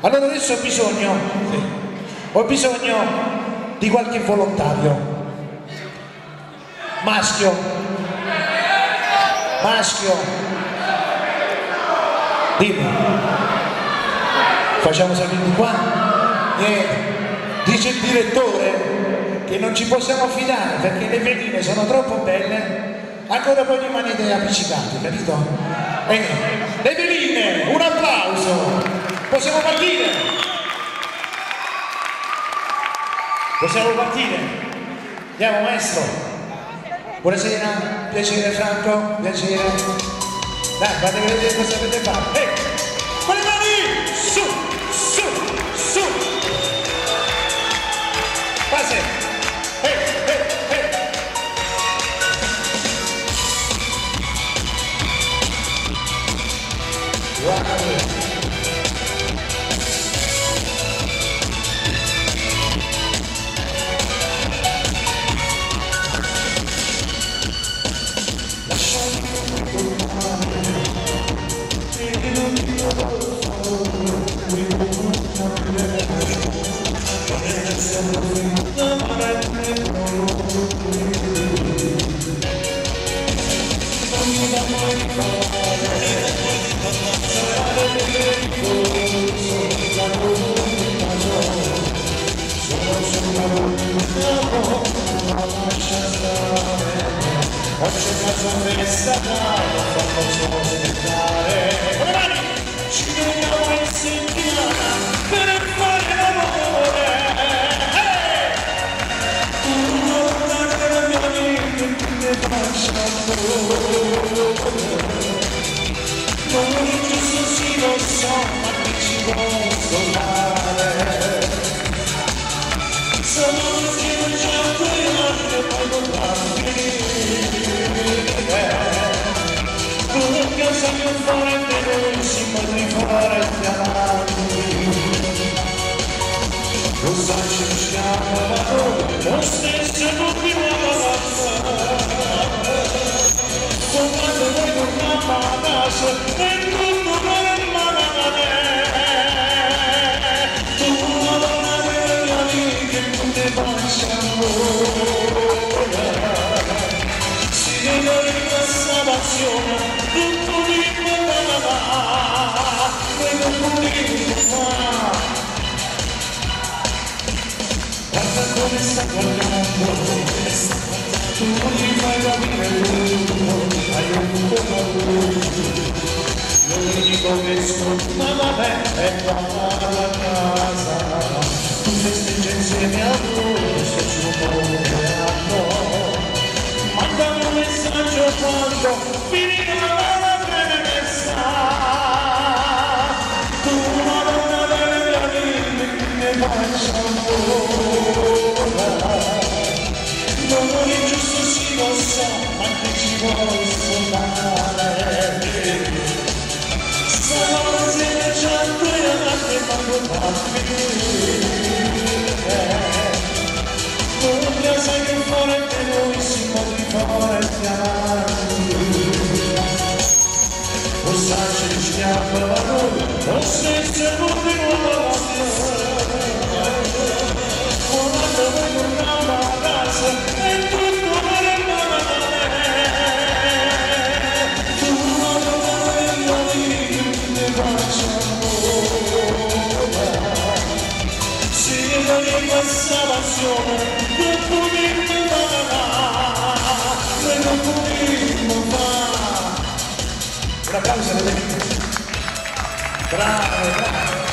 Allora adesso ho bisogno di qualche volontario. Maschio. Dimmi. Facciamo salire di qua? Dice il direttore che non ci possiamo fidare perché le veline sono troppo belle, ancora poi rimanete appiccicati, capito? Le veline, un applauso! Possiamo partire? Andiamo maestro. Buonasera, piacere Franco, piacere. Dai, fate vedere cosa avete fatto. Con le mani! Su! Base! Oggi casa festa non fa posso aspettare. Con le mani ci vediamo in settimana per fare l'amore. Una della mia vita che mi faccia non è giusto, sì lo so, ma che ci posso fare? Sono schiacciato e anche poi non casa più forte noi si può fare avanti. Lo sai ci stiamo ma noi lo stesso continuiamo a passare. Quando noi torniamo a casa e tutto per male. Tu una donna della mia vita che non ti facciamo. Si deve in questa passione. Guarda come sta guardando, tu non gli fai capire tutto, hai un po' paura. L'unico che sconta vabbè è tornare a casa, tu festeggia insieme a lui, se ci muoveranno. Manda un messaggio quando finirà la premessa. Non è giusto, sì lo so, ma che ci posso fare? Stanotte è già quella che fanno non mi sai che forte noi si può di forte avanti. Lo sai ci stiamo a noi, lo stesso continuo a questa passione non potremmo fare. Un applauso alle vite. Bravo.